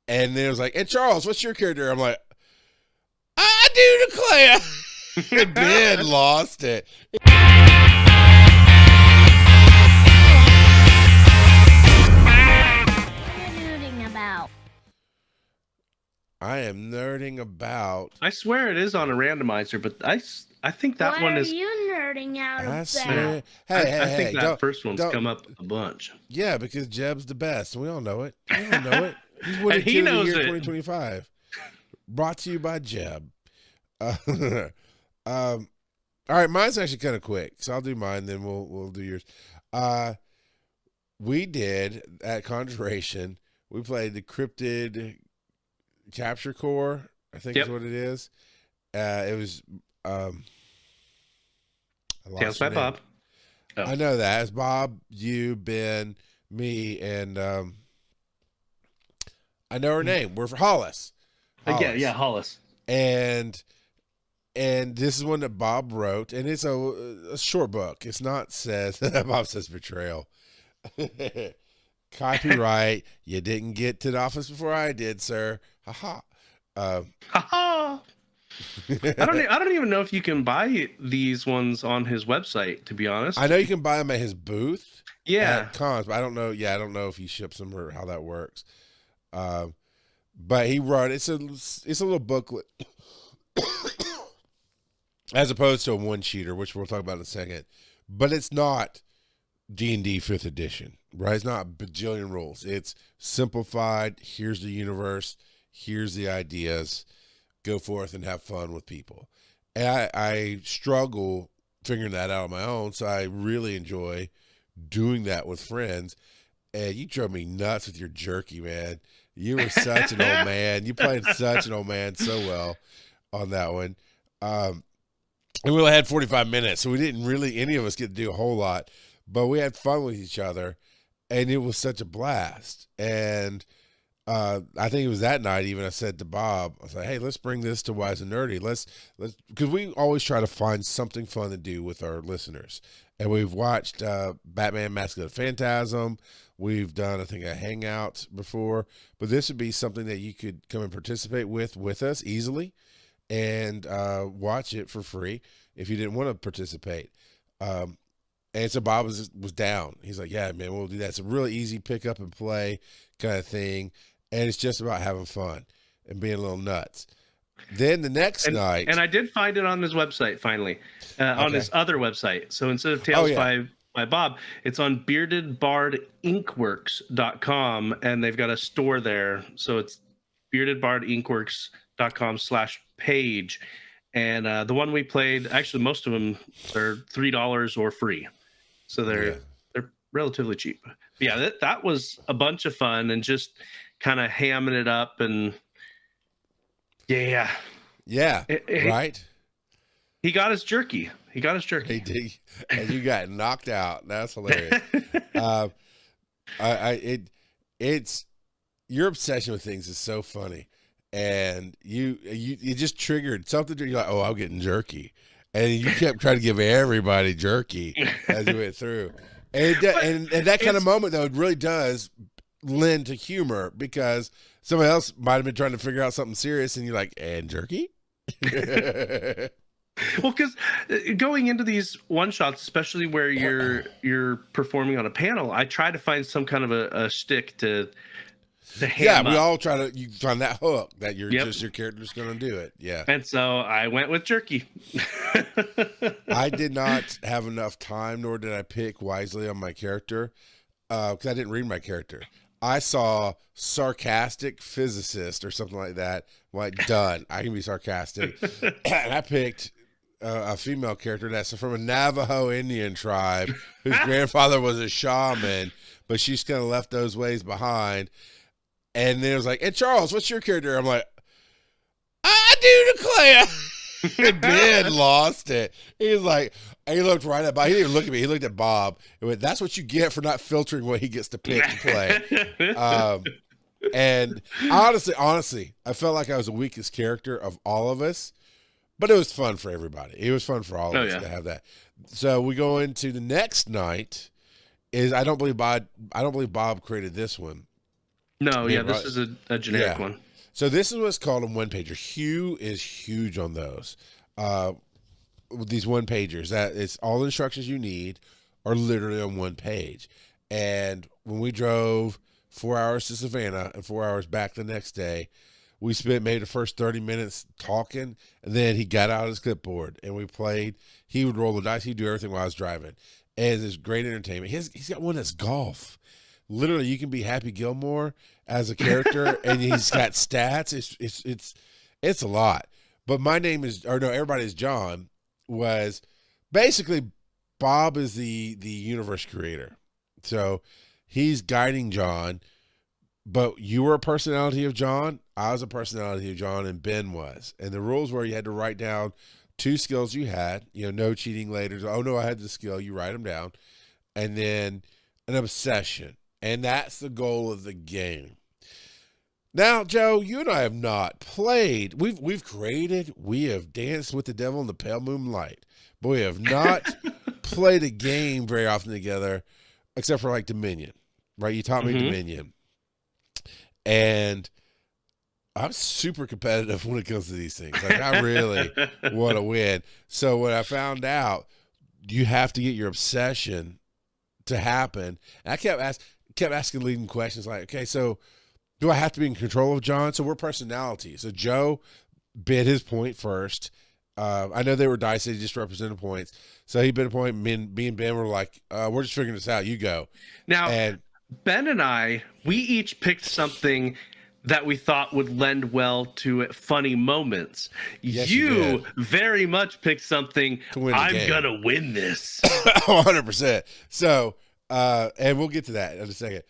And then it was like, and Charles, what's your character? I'm like, I do declare. And Ben lost it. I am nerding about. I swear it is on a randomizer, but I think that one is. What are you nerding out I about? swear. I think that first one's come up a bunch. Yeah, because Jeb's the best. We all know it. We all know it. He's winning And he Kid of the knows Year it. 2025. Brought to you by Jeb. All right, mine's actually kind of quick, so I'll do mine, then we'll do yours. We did at CONjuration. We played the Cryptid Capture Core, I think is what it is. It was Tales by Bob. Oh. I know that. It's Bob, you, Ben, me, and I know her name. We're for Hollis. Yeah, Hollis. And this is one that Bob wrote, and it's a short book. It's not says Bob says betrayal. Copyright. You didn't get to the office before I did, sir. Ha ha. I don't even know if you can buy these ones on his website, to be honest. I know you can buy them at his booth. Yeah. At cons, but I don't know. Yeah, I don't know if he ships them or how that works. But he wrote it's a little booklet as opposed to a one-sheeter, which we'll talk about in a second. But it's not D&D 5th edition, right? It's not a bajillion rules. It's simplified. Here's the universe. Here's the ideas. Go forth and have fun with people. And I struggle figuring that out on my own, so I really enjoy doing that with friends. And you drove me nuts with your jerky, man. You were such an old man. You played such an old man so well on that one. And we only had 45 minutes, so we didn't really, any of us get to do a whole lot. But we had fun with each other, and it was such a blast. And I think it was that night even I said to Bob, I was like, hey, let's bring this to Wise and Nerdy. Let's because we always try to find something fun to do with our listeners. And we've watched Batman Mask of the Phantasm. We've done, I think, a hangout before. But this would be something that you could come and participate with us easily and watch it for free if you didn't want to participate. And so Bob was down. He's like, yeah, man, we'll do that. It's a really easy pick up and play kind of thing. And it's just about having fun and being a little nuts. Then the next night. And I did find it on his website, finally, on his other website. So instead of Tales by Bob, it's on beardedbardinkworks.com, and they've got a store there. So it's beardedbardinkworks.com/page. And the one we played, actually, most of them are $3 or free. So they're relatively cheap. But yeah, that was a bunch of fun and just kind of hamming it up and right. He got his jerky. He did, and you got knocked out. That's hilarious. It's your obsession with things is so funny, and you just triggered something. You're like, oh, I'm getting jerky, and you kept trying to give everybody jerky as you went through, and that kind of moment though, it really does lend to humor because somebody else might have been trying to figure out something serious, and you're like, and jerky. Well, because going into these one shots, especially where you're performing on a panel, I try to find some kind of a shtick to ham we up. all try to find that hook that just your character's going to do it. Yeah. And so I went with jerky. I did not have enough time, nor did I pick wisely on my character because I didn't read my character. I saw sarcastic physicist or something like that. I'm like, done. I can be sarcastic. And I picked a female character that's from a Navajo Indian tribe whose grandfather was a shaman, but she's kind of left those ways behind. And then it was like, and Charles, what's your character? I'm like, I do declare. And Ben lost it. He was like, he looked right at Bob. He didn't even look at me. He looked at Bob. And went, that's what you get for not filtering what he gets to pick to play. And honestly, I felt like I was the weakest character of all of us, but it was fun for everybody. It was fun for all of us to have that. So we go into the next night. I don't believe Bob created this one. No, Yeah, yeah, this is a generic yeah. one. So this is what's called a one pager. Hue is huge on those. With these one pagers, that it's all the instructions you need are literally on one page. And when we drove 4 hours to Savannah and 4 hours back the next day, we spent maybe the first 30 minutes talking, and then he got out his clipboard and we played. He would roll the dice. He'd do everything while I was driving. And it's great entertainment. He's got one that's golf. Literally, you can be Happy Gilmore as a character, and he's got stats. It's a lot. But my name is, or no, everybody's John. Was basically Bob is the universe creator, so he's guiding John. But you were a personality of John, I was a personality of John, and Ben was. And the rules were you had to write down 2 skills you had. No cheating later. Oh no, I had the skill. You write them down, and then an obsession. And that's the goal of the game. Now, Joe, you and I have not played. We've created. We have danced with the devil in the pale moonlight, but we have not played a game very often together, except for like Dominion, right? You taught me Dominion, and I'm super competitive when it comes to these things. Like I really want to win. So when I found out you have to get your obsession to happen, and I kept asking leading questions like, okay, so do I have to be in control of John? So we're personalities. So Joe bid his point first. I know they were dice. They just represented points. So he bid a point. Me and Ben were like, we're just figuring this out. You go. Now, and Ben and I, we each picked something that we thought would lend well to funny moments. Yes, you very much picked something, I'm going to win this. 100%. So, and we'll get to that in a second.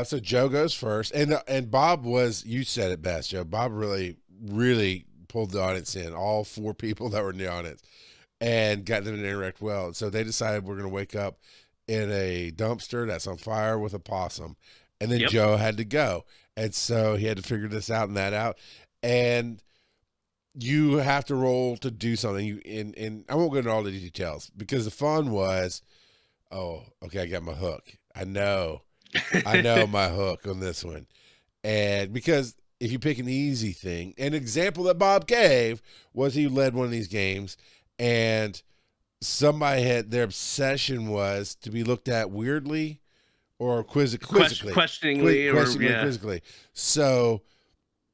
So Joe goes first, and Bob was, you said it best, Joe. Bob really pulled the audience in, all 4 people that were in the audience, and got them to interact well. And so they decided we're going to wake up in a dumpster that's on fire with a possum, and then Joe had to go, and so he had to figure this out and that out, and you have to roll to do something. And I won't go into all the details because the fun was, oh, okay, I got my hook. I know my hook on this one. And because if you pick an easy thing, an example that Bob gave was he led one of these games and somebody had, their obsession was to be looked at weirdly or quizzically. Questioningly. Quizzically. So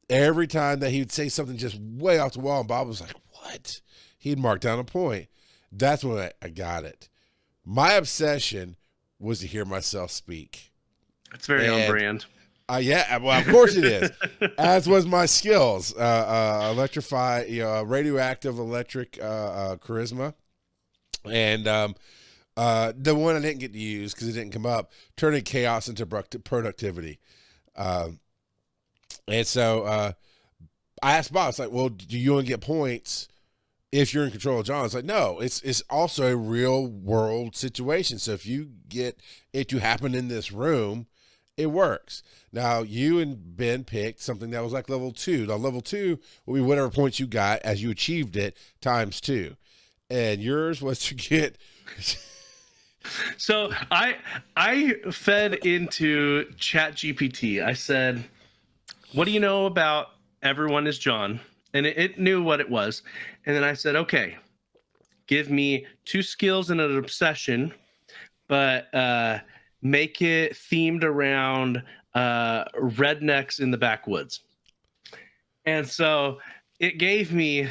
every time that he would say something just way off the wall and Bob was like, what? He'd mark down a point. That's when I got it. My obsession was to hear myself speak. It's very on brand. Yeah, well, of course it is. As was my skills, radioactive electric charisma, and the one I didn't get to use because it didn't come up, turning chaos into productivity. And so I asked Bob, it's like, well, do you only get points if you're in control of John? It's like, no, it's also a real world situation. So if you get it to happen in this room, it works. Now, you and Ben picked something that was like level 2. Now, level 2 will be whatever points you got as you achieved it times 2. And yours was to get... So I fed into ChatGPT. I said, what do you know about Everyone is John? And it knew what it was. And then I said, okay, give me 2 skills and an obsession, but make it themed around rednecks in the backwoods. And so it gave me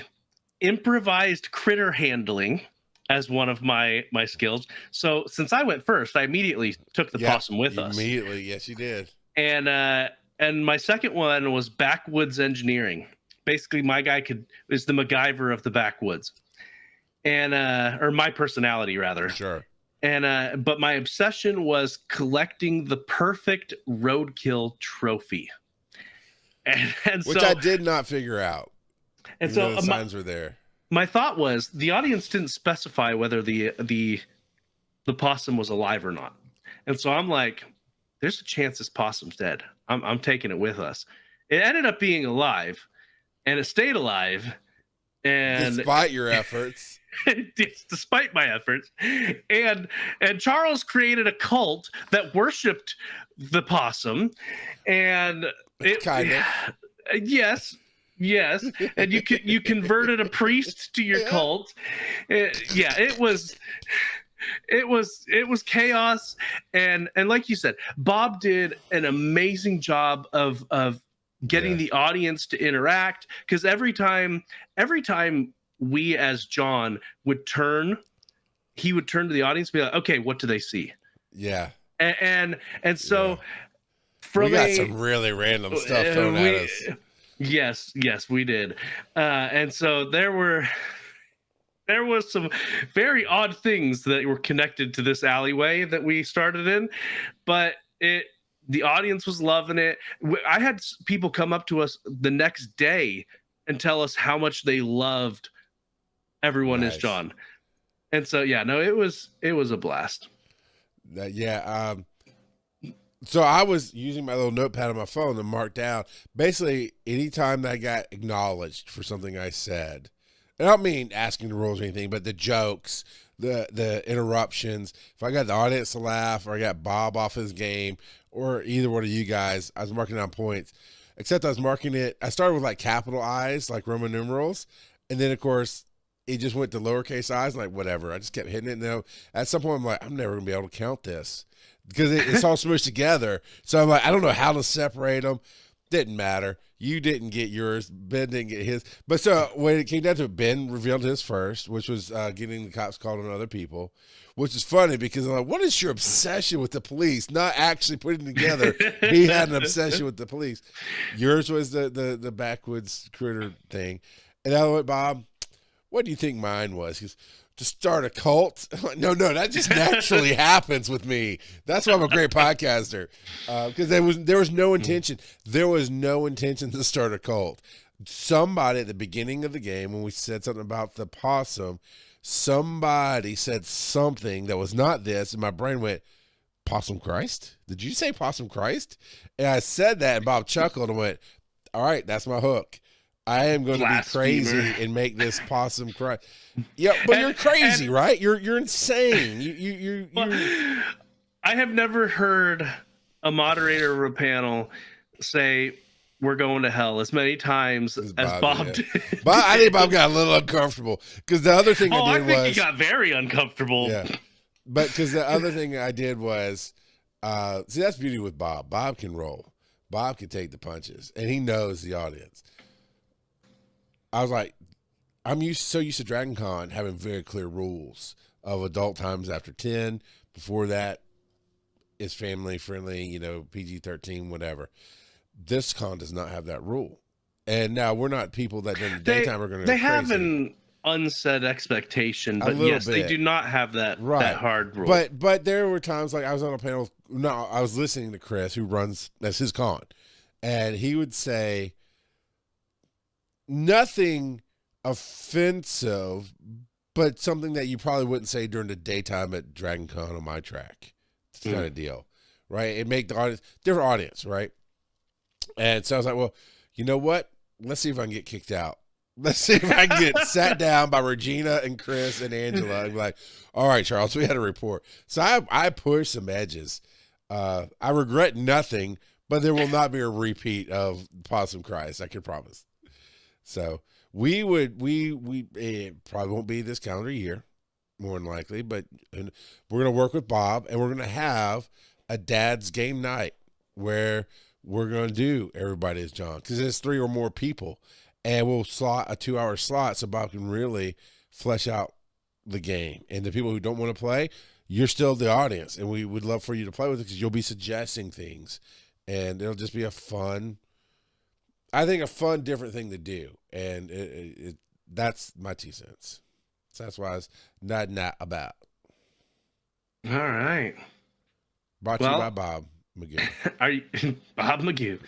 improvised critter handling as one of my skills. So since I went first, I immediately took the possum with us. Immediately, yes, you did. And my second one was backwoods engineering. Basically, my guy is the MacGyver of the backwoods, and or my personality rather. Sure. And but my obsession was collecting the perfect roadkill trophy. And which so, I did not figure out. And so the signs were there. My thought was the audience didn't specify whether the possum was alive or not. And so I'm like, there's a chance this possum's dead. I'm taking it with us. It ended up being alive, and it stayed alive. And despite your efforts. Despite my efforts. And Charles created a cult that worshipped the possum, and it Kind of. yes, yes, and you converted a priest to your Yeah. cult. Yeah, it was chaos, and like you said, Bob did an amazing job of getting Yeah. the audience to interact, because every time we as John would turn, he would turn to the audience and be like, okay, what do they see? Yeah. And so Yeah. from We got some really random stuff thrown at us. yes, we did. And so there was some very odd things that were connected to this alleyway that we started in, but the audience was loving it. I had people come up to us the next day and tell us how much they loved Everyone is Nice. John. And so yeah, no, it was a blast. Yeah. So I was using my little notepad on my phone to mark down basically anytime that I got acknowledged for something I said. And I don't mean asking the rules or anything, but the jokes, the interruptions. If I got the audience to laugh, or I got Bob off his game, or either one of you guys, I was marking down points. Except I was marking it. I started with like capital I's, like Roman numerals, and then of course it just went to lowercase i's. Like whatever. I just kept hitting it. Now at some point I'm like, I'm never gonna be able to count this because it's all smushed together. So I'm like, I don't know how to separate them. Didn't matter. You didn't get yours. Ben didn't get his. But so when it came down to it, Ben revealed his first, which was getting the cops called on other people, which is funny because I'm like, what is your obsession with the police? Not actually putting together. He had an obsession with the police. Yours was the backwoods critter thing. And I went, Bob, what do you think mine was? He goes, to start a cult? I'm like, no, that just naturally happens with me. That's why I'm a great podcaster. Because there was no intention. There was no intention to start a cult. Somebody at the beginning of the game, when we said something about the possum, somebody said something that was not this, and my brain went, Possum Christ? Did you say Possum Christ? And I said that, and Bob chuckled and went, all right, that's my hook. I am going to be crazy and make this possum cry. Yeah, but you're crazy, right? You're insane. You. I have never heard a moderator of a panel say we're going to hell as many times as Bob did. But I think Bob got a little uncomfortable because the other thing I did was he got very uncomfortable. Yeah, but because the other thing I did was see, that's beauty with Bob. Bob can roll. Bob can take the punches, and he knows the audience. I was like, I'm so used to Dragon Con having very clear rules of adult times after 10. Before that, it's family friendly, PG-13, whatever. This con does not have that rule. And now we're not people that during the daytime are going to. They have an unsaid expectation, but yes, they do not have that hard rule. But there were times like I was on a panel. No, I was listening to Chris, who runs that's his con, and he would say nothing offensive, but something that you probably wouldn't say during the daytime at Dragon Con on my track. It's kind of deal, right? It make the audience different audience, right? And so I was like, well, you know what? Let's see if I can get kicked out. Let's see if I can get sat down by Regina and Chris and Angela and be like, all right, Charles, we had a report. So I pushed some edges. I regret nothing, but there will not be a repeat of Possum Christ. I can promise. So it probably won't be this calendar year, more than likely, but we're going to work with Bob, and we're going to have a dad's game night where we're going to do Everybody is John, because it's 3 or more people, and we'll slot a 2-hour slot so Bob can really flesh out the game. And the people who don't want to play, you're still the audience, and we would love for you to play with it because you'll be suggesting things, and it'll just be a fun different thing to do. And that's my 2 cents. So that's why I was not about. All right. Brought to you by Bob McGee. Are you Bob McGee?